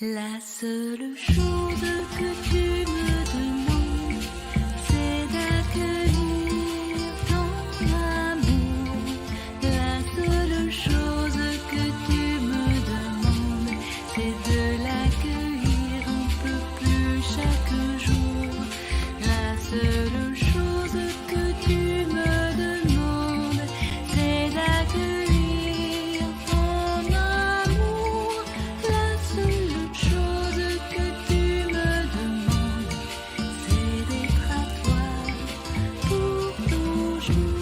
La seule chose que tu me demandes, c'est d'accueillir ton amour. La seule chose que tu me demandes, c'est de l'accueillir un peu plus chaque jour. La seule chose que tu me demandes, c'est d'accueillir ton amour. La seule chose que tu me demandes, c'est d'être à toi pour toujours.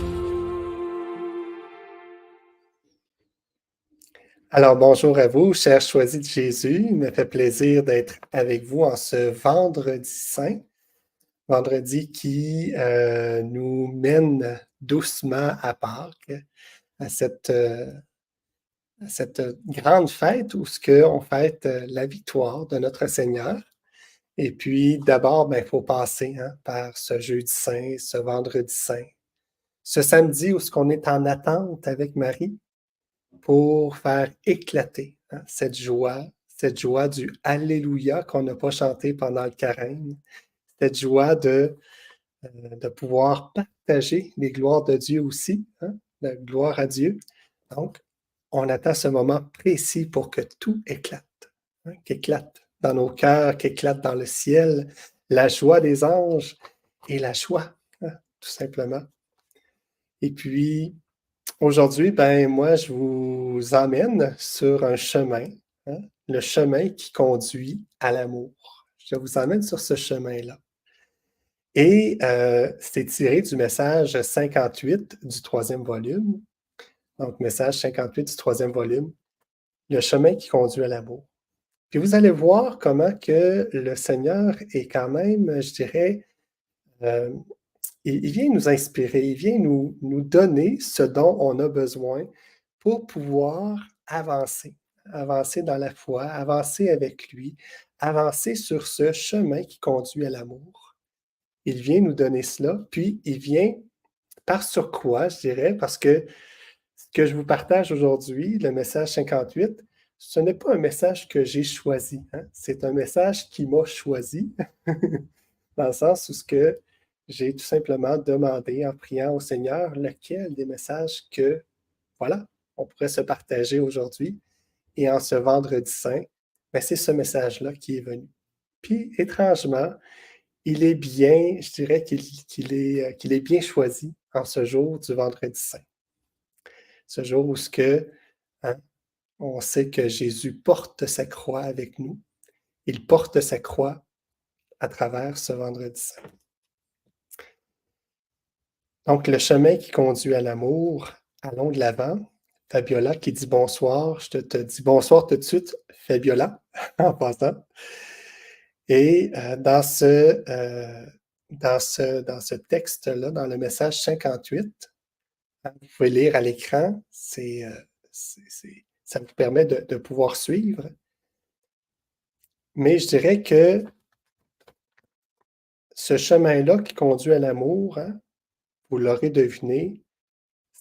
Alors, bonjour à vous, chers choisis de Jésus. Il me fait plaisir d'être avec vous en ce vendredi saint, vendredi qui nous mène doucement à Pâques, à cette grande fête où on fête la victoire de notre Seigneur. Et puis, d'abord, il faut passer par ce jeudi saint, ce vendredi saint, ce samedi où on est en attente avec Marie pour faire éclater cette joie du Alléluia qu'on n'a pas chanté pendant le carême, cette joie de pouvoir partager les gloires de Dieu aussi, la gloire à Dieu. Donc, on attend ce moment précis pour que tout éclate, qu'éclate dans nos cœurs, qu'éclate dans le ciel, la joie des anges et la joie, tout simplement. Et puis, aujourd'hui, moi, je vous emmène sur un chemin, le chemin qui conduit à l'amour. Je vous emmène sur ce chemin-là. Et c'est tiré du message 58 du 3e volume. Donc, message 58 du 3e volume, le chemin qui conduit à l'amour. Puis vous allez voir comment que le Seigneur est quand même, je dirais, il vient nous inspirer, il vient nous donner ce dont on a besoin pour pouvoir avancer dans la foi, avancer avec lui, avancer sur ce chemin qui conduit à l'amour. Il vient nous donner cela, puis il vient par sur quoi, je dirais, parce que ce que je vous partage aujourd'hui, le message 58, ce n'est pas un message que j'ai choisi, c'est un message qui m'a choisi, dans le sens où j'ai tout simplement demandé en priant au Seigneur lequel des messages que, voilà, on pourrait se partager aujourd'hui. Et en ce vendredi saint, c'est ce message-là qui est venu. Puis, étrangement, il est bien, je dirais qu'il est bien choisi en ce jour du vendredi saint. Ce jour où on sait que Jésus porte sa croix avec nous. Il porte sa croix à travers ce vendredi saint. Donc, le chemin qui conduit à l'amour, allons de l'avant. Fabiola qui dit bonsoir. Je te dis bonsoir tout de suite, Fabiola, en passant. Et dans ce texte-là, dans le message 58, vous pouvez lire à l'écran, ça vous permet de pouvoir suivre. Mais je dirais que ce chemin-là qui conduit à l'amour, vous l'aurez deviné,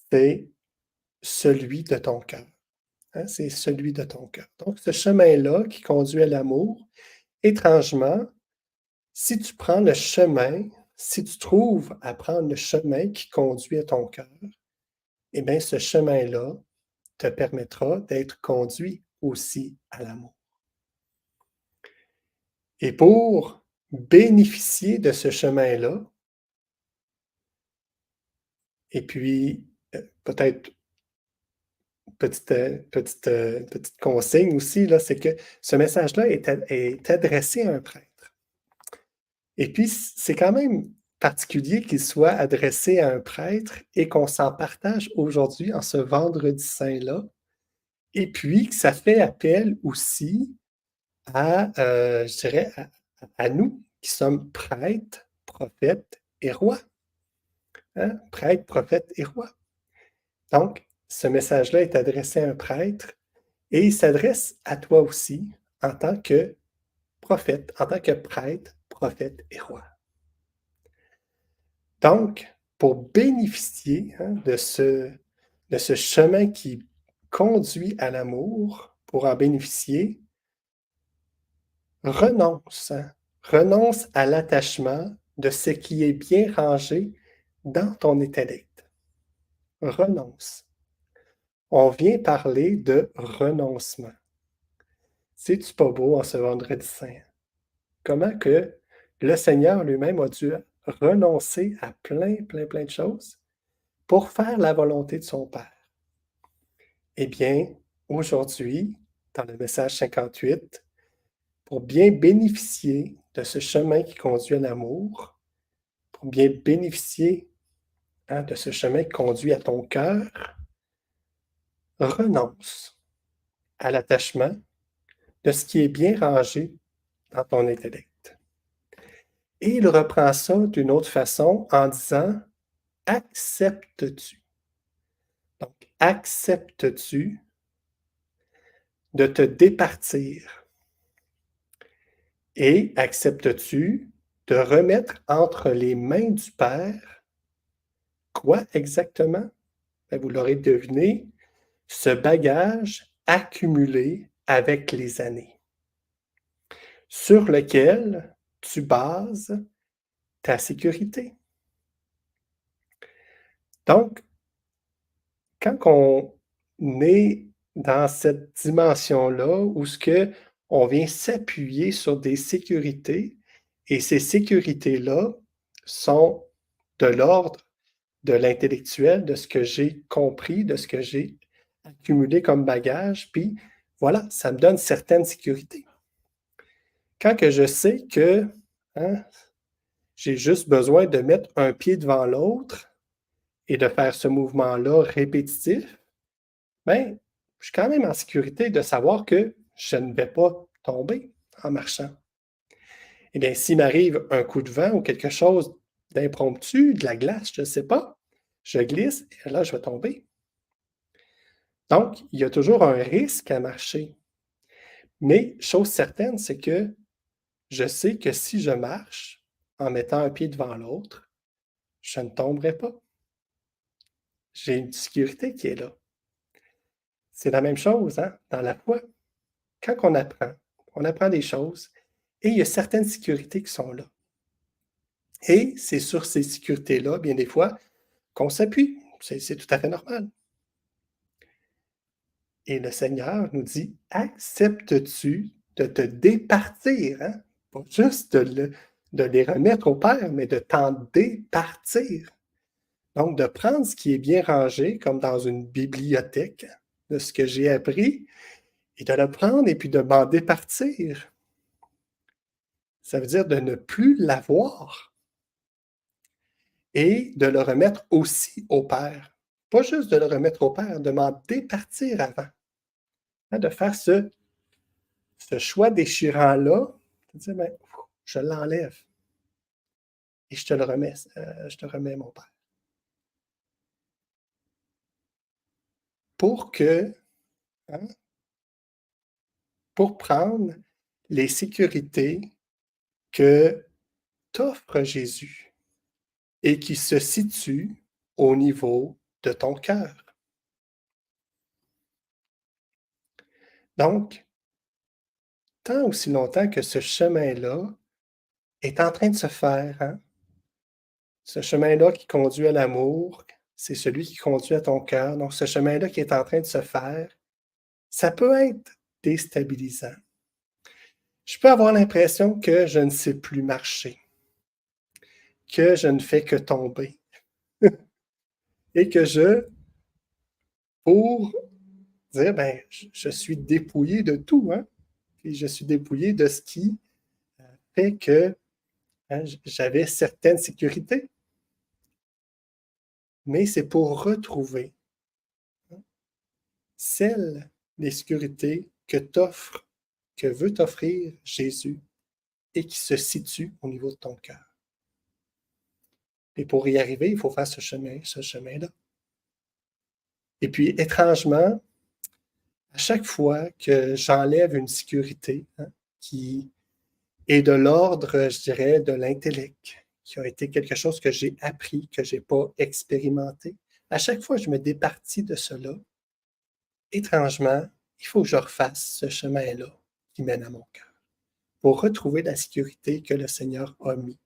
c'est celui de ton cœur. C'est celui de ton cœur. Donc, ce chemin-là qui conduit à l'amour, étrangement, si tu prends le chemin, si tu trouves à prendre le chemin qui conduit à ton cœur, eh bien, ce chemin-là te permettra d'être conduit aussi à l'amour. Et pour bénéficier de ce chemin-là, et puis peut-être petite consigne aussi, là, c'est que ce message-là est adressé à un prêtre. Et puis, c'est quand même particulier qu'il soit adressé à un prêtre et qu'on s'en partage aujourd'hui en ce vendredi saint-là. Et puis, que ça fait appel aussi à, je dirais, à nous qui sommes prêtres, prophètes et rois. Prêtres, prophètes et rois. Donc, ce message-là est adressé à un prêtre et il s'adresse à toi aussi en tant que prophète, en tant que prêtre, prophète et roi. Donc, pour bénéficier de ce chemin qui conduit à l'amour, pour en bénéficier, renonce, hein. Renonce à l'attachement de ce qui est bien rangé dans ton intellect. Renonce. On vient parler de renoncement. C'est-tu pas beau en ce vendredi saint? Comment que le Seigneur lui-même a dû renoncer à plein de choses pour faire la volonté de son Père. Eh bien, aujourd'hui, dans le message 58, pour bien bénéficier de ce chemin qui conduit à l'amour, pour bien bénéficier de ce chemin qui conduit à ton cœur, renonce à l'attachement de ce qui est bien rangé dans ton intellect. Et il reprend ça d'une autre façon en disant, acceptes-tu? Donc, acceptes-tu de te départir? Et acceptes-tu de remettre entre les mains du Père quoi exactement? Ben, vous l'aurez deviné, ce bagage accumulé avec les années, sur lequel tu bases ta sécurité. Donc, quand on est dans cette dimension-là où ce que on vient s'appuyer sur des sécurités et ces sécurités-là sont de l'ordre de l'intellectuel, de ce que j'ai compris, de ce que j'ai accumulé comme bagage, puis voilà, ça me donne certaines sécurités. Quand que je sais que hein, j'ai juste besoin de mettre un pied devant l'autre et de faire ce mouvement-là répétitif, bien, je suis quand même en sécurité de savoir que je ne vais pas tomber en marchant. Eh bien, s'il m'arrive un coup de vent ou quelque chose d'impromptu, de la glace, je ne sais pas, je glisse et là, je vais tomber. Donc, il y a toujours un risque à marcher. Mais chose certaine, c'est que je sais que si je marche en mettant un pied devant l'autre, je ne tomberai pas. J'ai une sécurité qui est là. C'est la même chose hein, dans la foi. Quand on apprend des choses et il y a certaines sécurités qui sont là. Et c'est sur ces sécurités-là, bien des fois, qu'on s'appuie. C'est tout à fait normal. Et le Seigneur nous dit, acceptes-tu de te départir, hein? Pas juste de les remettre au Père, mais de t'en départir. Donc, de prendre ce qui est bien rangé, comme dans une bibliothèque, de ce que j'ai appris, et de le prendre et puis de m'en départir. Ça veut dire de ne plus l'avoir et de le remettre aussi au Père. Pas juste de le remettre au Père, de m'en départir avant. Hein, de faire ce choix déchirant-là, de dire, ben, je l'enlève et je te remets mon Père. Pour que, hein, pour prendre les sécurités que t'offre Jésus et qui se situent au niveau de ton cœur. Donc, tant aussi longtemps que ce chemin-là est en train de se faire, hein, ce chemin-là qui conduit à l'amour, c'est celui qui conduit à ton cœur. Donc, ce chemin-là qui est en train de se faire, ça peut être déstabilisant. Je peux avoir l'impression que je ne sais plus marcher, que je ne fais que tomber et que pour dire, ben, je suis dépouillé de tout, hein, et je suis dépouillé de ce qui fait que hein, j'avais certaines sécurités. Mais c'est pour retrouver hein, les sécurités que veut t'offrir Jésus et qui se situent au niveau de ton cœur. Et pour y arriver, il faut faire ce chemin-là. Et puis, étrangement, à chaque fois que j'enlève une sécurité hein, qui est de l'ordre, je dirais, de l'intellect, qui a été quelque chose que j'ai appris, que je n'ai pas expérimenté, à chaque fois que je me départis de cela, étrangement, il faut que je refasse ce chemin-là qui mène à mon cœur. Il pour retrouver la sécurité que le Seigneur a mis.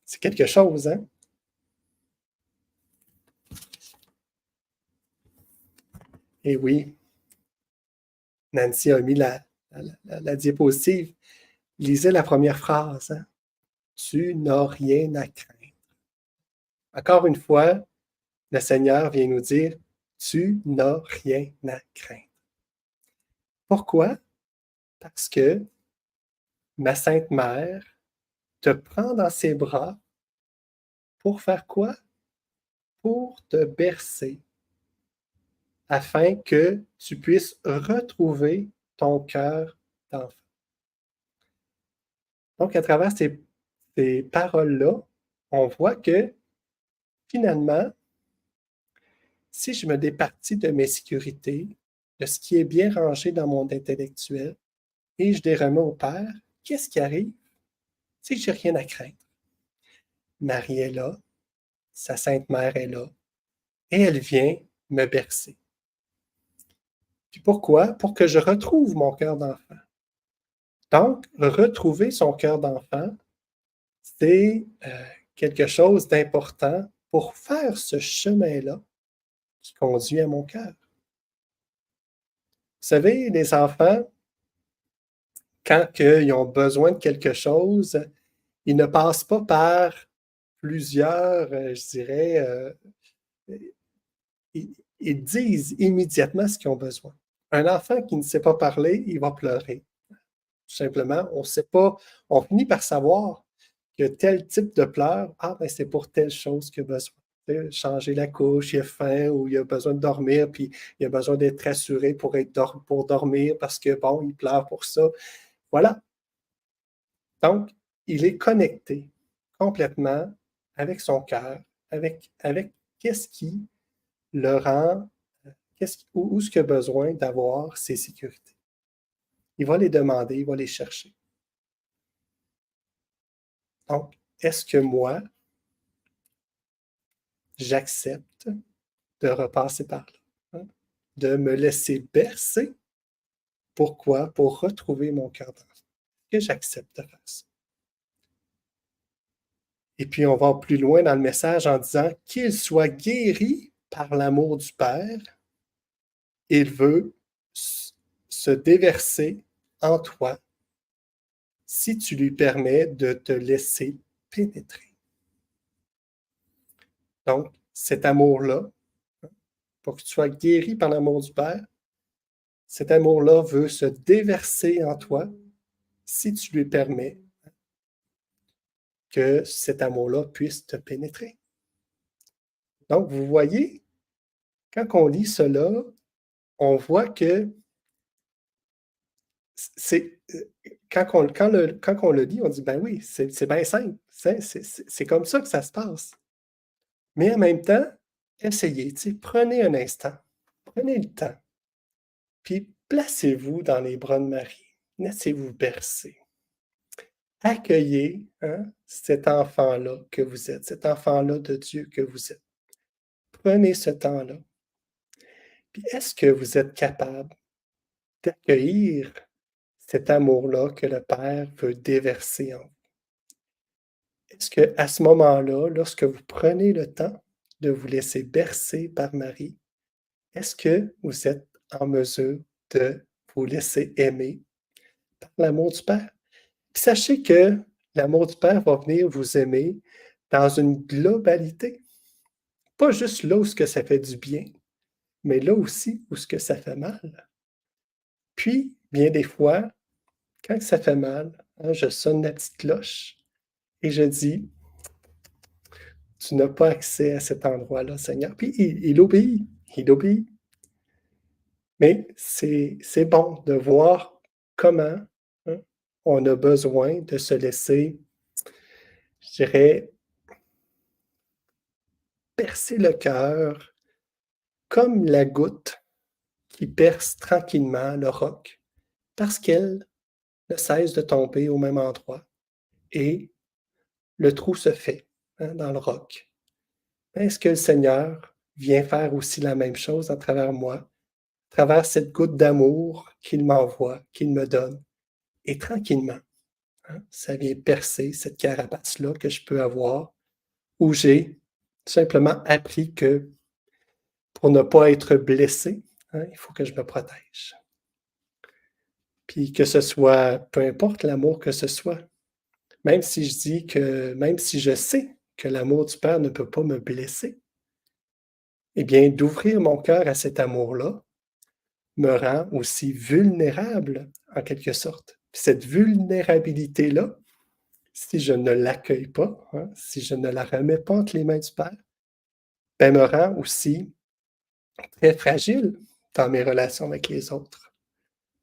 C'est quelque chose, hein? Et oui, Nancy a mis la diapositive. Lisez la première phrase, hein? Tu n'as rien à craindre. Encore une fois, le Seigneur vient nous dire, tu n'as rien à craindre. Pourquoi? Parce que ma Sainte Mère te prend dans ses bras pour faire quoi? Pour te bercer, afin que tu puisses retrouver ton cœur d'enfant. Donc, à travers ces paroles-là, on voit que finalement, si je me départis de mes sécurités, de ce qui est bien rangé dans mon intellectuel, et je les remets au Père, qu'est-ce qui arrive? C'est que je n'ai rien à craindre. Marie est là, sa Sainte Mère est là, et elle vient me bercer. Puis pourquoi? Pour que je retrouve mon cœur d'enfant. Donc, retrouver son cœur d'enfant, c'est quelque chose d'important pour faire ce chemin-là qui conduit à mon cœur. Vous savez, les enfants, quand ils ont besoin de quelque chose, ils ne passent pas par plusieurs, je dirais, ils disent immédiatement ce qu'ils ont besoin. Un enfant qui ne sait pas parler, il va pleurer. Tout simplement, on ne sait pas, on finit par savoir que tel type de pleurs, ben c'est pour telle chose qu'il a besoin. Changer la couche, il a faim ou il a besoin de dormir, puis il a besoin d'être rassuré pour dormir parce que, bon, il pleure pour ça. Voilà. Donc, il est connecté complètement avec son cœur, avec qu'est-ce qui le rend, où ce qu'il a besoin d'avoir ses sécurités. Il va les demander, il va les chercher. Donc, est-ce que moi, j'accepte de repasser par là, hein? De me laisser bercer? Pourquoi? Pour retrouver mon cœur d'enfant. Que j'accepte de faire ça. Et puis, on va plus loin dans le message en disant qu'il soit guéri par l'amour du Père. Il veut se déverser en toi si tu lui permets de te laisser pénétrer. Donc, cet amour-là, pour que tu sois guéri par l'amour du Père, cet amour-là veut se déverser en toi si tu lui permets que cet amour-là puisse te pénétrer. Donc, vous voyez, quand on lit cela, on voit que c'est quand on le dit, on dit, ben oui, c'est bien simple, c'est comme ça que ça se passe. Mais en même temps, essayez, prenez un instant, prenez le temps, puis placez-vous dans les bras de Marie, laissez-vous bercer. Accueillez cet enfant-là que vous êtes, cet enfant-là de Dieu que vous êtes. Prenez ce temps-là. Puis est-ce que vous êtes capable d'accueillir cet amour-là que le Père veut déverser en vous? Est-ce qu'à ce moment-là, lorsque vous prenez le temps de vous laisser bercer par Marie, est-ce que vous êtes en mesure de vous laisser aimer par l'amour du Père? Puis sachez que l'amour du Père va venir vous aimer dans une globalité. Pas juste là où ce que ça fait du bien, mais là aussi où ce que ça fait mal. Puis, bien des fois, quand ça fait mal, je sonne la petite cloche et je dis, tu n'as pas accès à cet endroit-là, Seigneur. Puis il obéit, il obéit. Mais c'est bon de voir comment on a besoin de se laisser, je dirais, percer le cœur comme la goutte qui perce tranquillement le roc, parce qu'elle ne cesse de tomber au même endroit et le trou se fait dans le roc. Est-ce que le Seigneur vient faire aussi la même chose à travers moi, à travers cette goutte d'amour qu'il m'envoie, qu'il me donne. Et tranquillement, hein, ça vient percer cette carapace-là que je peux avoir, où j'ai simplement appris que pour ne pas être blessé, hein, il faut que je me protège. Puis que ce soit, peu importe l'amour que ce soit, même si je dis que, même si je sais que l'amour du Père ne peut pas me blesser, eh bien, d'ouvrir mon cœur à cet amour-là me rend aussi vulnérable, en quelque sorte. Puis cette vulnérabilité-là, si je ne l'accueille pas, hein, si je ne la remets pas entre les mains du Père, ben, me rend aussi très fragile dans mes relations avec les autres.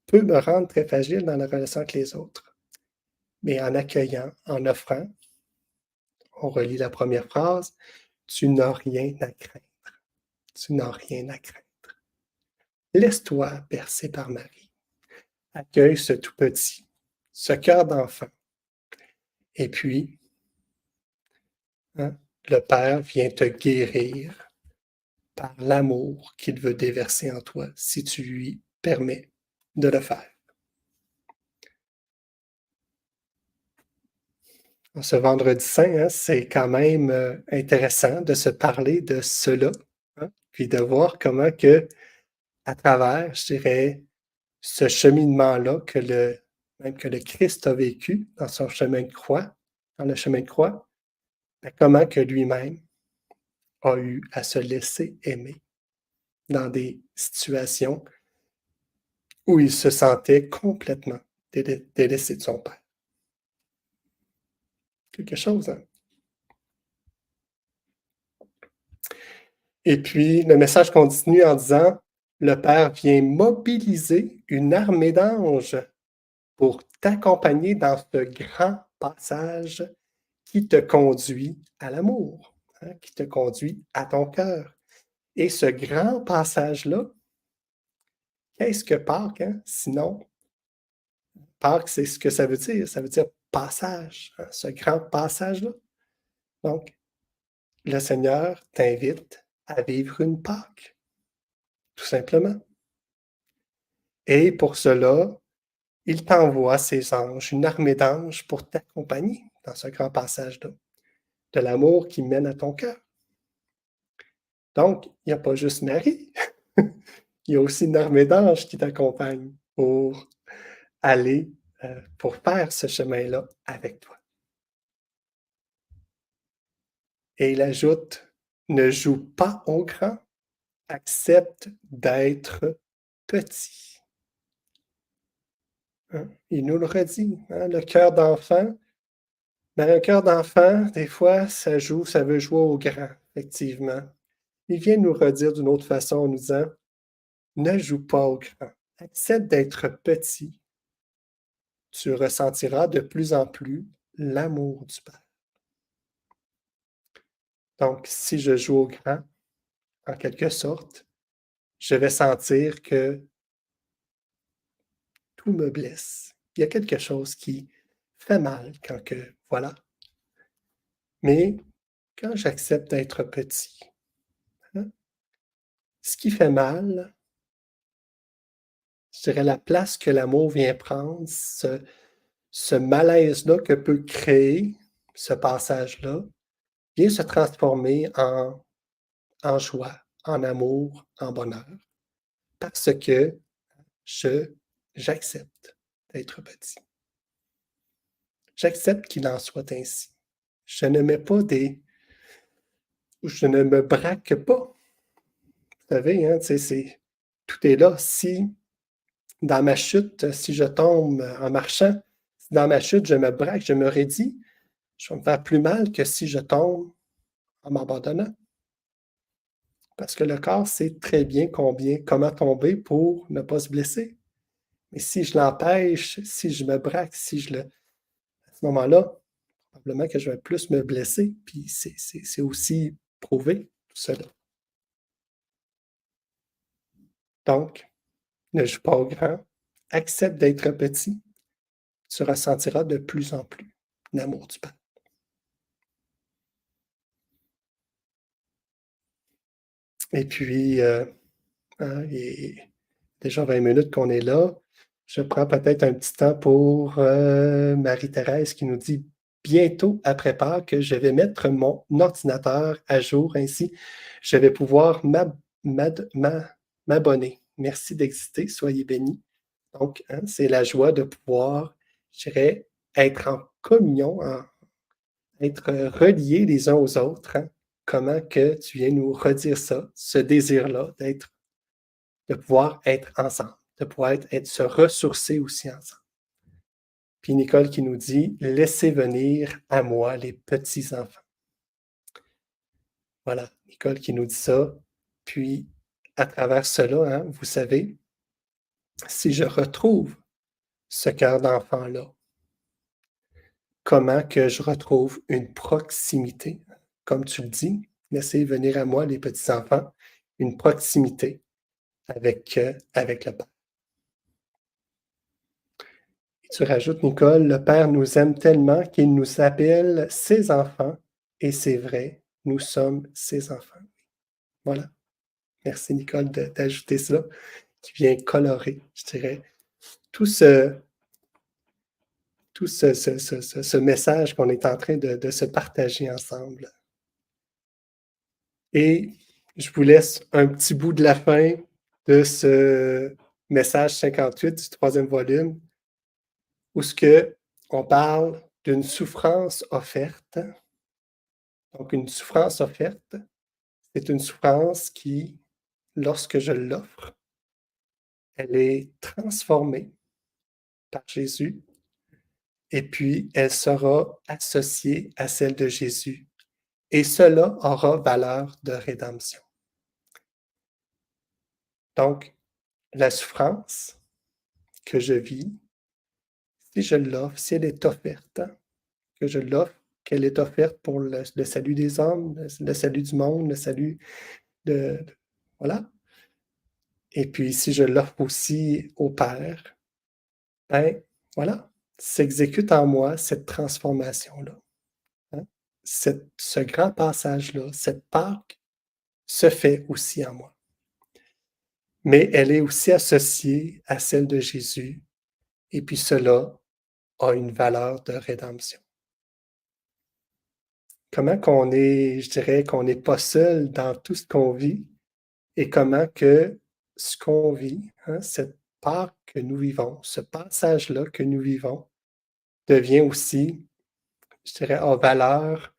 Peut me rendre très fragile dans la relation avec les autres. Mais en accueillant, en offrant, on relit la première phrase, tu n'as rien à craindre. Tu n'as rien à craindre. Laisse-toi bercer par Marie. Accueille ce tout petit, ce cœur d'enfant. Et puis, hein, le Père vient te guérir par l'amour qu'il veut déverser en toi si tu lui permets de le faire. Ce vendredi saint, hein, c'est quand même intéressant de se parler de cela, hein, puis de voir comment que, à travers, je dirais, ce cheminement-là même que le Christ a vécu dans son chemin de croix, dans le chemin de croix, ben, comment que lui-même a eu à se laisser aimer dans des situations où il se sentait complètement délaissé de son Père. Quelque chose, hein? Et puis, le message continue en disant, le Père vient mobiliser une armée d'anges pour t'accompagner dans ce grand passage qui te conduit à l'amour, hein, qui te conduit à ton cœur. Et ce grand passage-là, qu'est-ce que Pâques, hein? Sinon, Pâques, c'est ce que ça veut dire. Ça veut dire passage, hein, ce grand passage-là. Donc, le Seigneur t'invite à vivre une Pâques, tout simplement. Et pour cela, il t'envoie ses anges, une armée d'anges pour t'accompagner dans ce grand passage-là, de l'amour qui mène à ton cœur. Donc, il n'y a pas juste Marie, il y a aussi une armée d'anges qui t'accompagne pour aller, pour faire ce chemin-là avec toi. Et il ajoute, ne joue pas au grand, accepte d'être petit. Hein? Il nous le redit, hein, le cœur d'enfant. Dans un cœur d'enfant, des fois, ça veut jouer au grand, effectivement. Il vient nous redire d'une autre façon en nous disant, ne joue pas au grand, accepte d'être petit. Tu ressentiras de plus en plus l'amour du Père. Donc, si je joue au grand, en quelque sorte, je vais sentir que tout me blesse. Il y a quelque chose qui fait mal quand que, voilà. Mais quand j'accepte d'être petit, hein, ce qui fait mal, je dirais la place que l'amour vient prendre, ce malaise-là que peut créer ce passage-là, vient se transformer en joie, en amour, en bonheur, parce que j'accepte d'être petit. J'accepte qu'il en soit ainsi. Je ne mets pas je ne me braque pas. Vous savez, hein, tout est là. Si dans ma chute, si je tombe en marchant, si dans ma chute, je me braque, je me raidis, je vais me faire plus mal que si je tombe en m'abandonnant. Parce que le corps sait très bien comment tomber pour ne pas se blesser. Mais si je l'empêche, si je me braque, à ce moment-là, probablement que je vais plus me blesser. Puis c'est aussi prouvé, tout cela. Donc, ne joue pas au grand, accepte d'être petit, tu ressentiras de plus en plus l'amour du Père. Et puis, hein, déjà 20 minutes qu'on est là. Je prends peut-être un petit temps pour Marie-Thérèse qui nous dit bientôt après Pâques, je vais mettre mon ordinateur à jour. Ainsi, je vais pouvoir m'abonner. Merci d'exister. Soyez bénis. Donc, hein, c'est la joie de pouvoir, je dirais, être en communion, être reliés les uns aux autres. Hein. Comment que tu viens nous redire ça, ce désir-là de pouvoir être ensemble, de pouvoir se ressourcer aussi ensemble. Puis Nicole qui nous dit « Laissez venir à moi les petits-enfants ». Voilà, Nicole qui nous dit ça. Puis, à travers cela, hein, vous savez, si je retrouve ce cœur d'enfant-là, comment que je retrouve une proximité, comme tu le dis, laissez venir à moi les petits-enfants, une proximité avec le Père. Et tu rajoutes, Nicole, le Père nous aime tellement qu'il nous appelle ses enfants, et c'est vrai, nous sommes ses enfants. Voilà. Merci, Nicole, d'ajouter cela, qui vient colorer, je dirais, tout ce message qu'on est en train de se partager ensemble. Et je vous laisse un petit bout de la fin de ce message 58 du 3e volume, où on parle d'une souffrance offerte. Donc, une souffrance offerte, c'est une souffrance qui, lorsque je l'offre, elle est transformée par Jésus et puis elle sera associée à celle de Jésus. Et cela aura valeur de rédemption. Donc, la souffrance que je vis, si je l'offre, si elle est offerte, que je l'offre, qu'elle est offerte pour le salut des hommes, le salut du monde, le salut voilà. Et puis, si je l'offre aussi au Père, ben voilà, s'exécute en moi cette transformation-là. Hein? Ce grand passage-là, cette Pâque se fait aussi en moi. Mais elle est aussi associée à celle de Jésus, et puis cela a une valeur de rédemption. Comment qu'on est, je dirais qu'on n'est pas seul dans tout ce qu'on vit, et comment que ce qu'on vit, hein, cette part que nous vivons, ce passage-là que nous vivons, devient aussi, je dirais, en valeur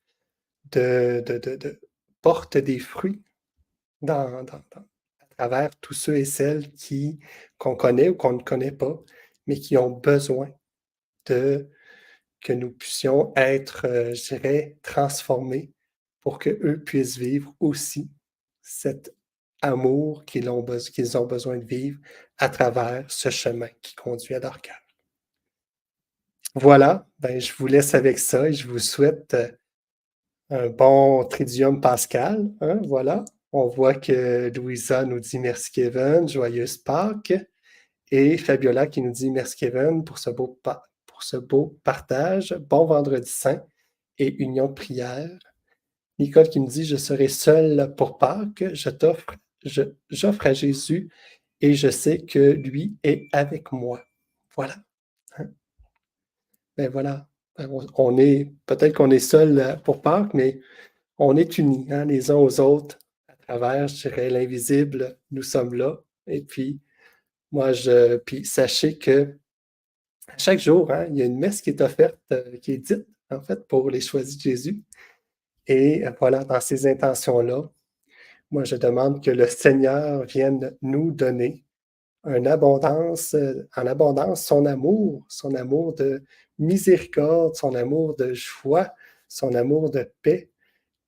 porte des fruits à travers tous ceux et celles qu'on connaît ou qu'on ne connaît pas, mais qui ont besoin que nous puissions être, je dirais, transformés pour qu'eux puissent vivre aussi cet amour qu'ils ont besoin de vivre à travers ce chemin qui conduit à leur cœur. Voilà, ben, je vous laisse avec ça et je vous souhaite un bon Triduum Pascal. Hein, voilà, on voit que Louisa nous dit « Merci Kevin, joyeuse Pâques » et Fabiola qui nous dit « Merci Kevin pour ce beau partage, bon vendredi saint et union de prière. » Nicole qui nous dit « Je serai seule pour Pâques, j'offre à Jésus et je sais que lui est avec moi. » Voilà. Hein? Ben voilà. Peut-être qu'on est seul pour Pâques, mais on est unis, hein, les uns aux autres à travers, je dirais, l'invisible. Nous sommes là. Et puis, puis sachez que à chaque jour, hein, il y a une messe qui est offerte, qui est dite, en fait, pour les choisis de Jésus. Et voilà, dans ces intentions-là, moi, je demande que le Seigneur vienne nous donner en abondance son amour de miséricorde, son amour de joie, son amour de paix,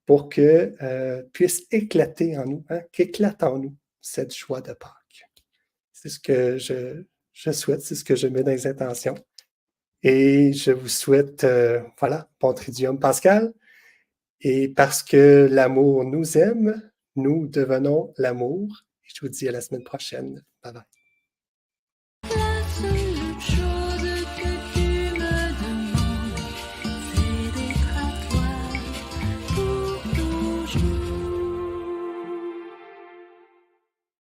pour que puisse éclater en nous, hein, qu'éclate en nous cette joie de Pâques. C'est ce que je souhaite, c'est ce que je mets dans les intentions. Et je vous souhaite, voilà, bon Triduum Pascal. Et parce que l'amour nous aime, nous devenons l'amour. Et je vous dis à la semaine prochaine. Bye bye.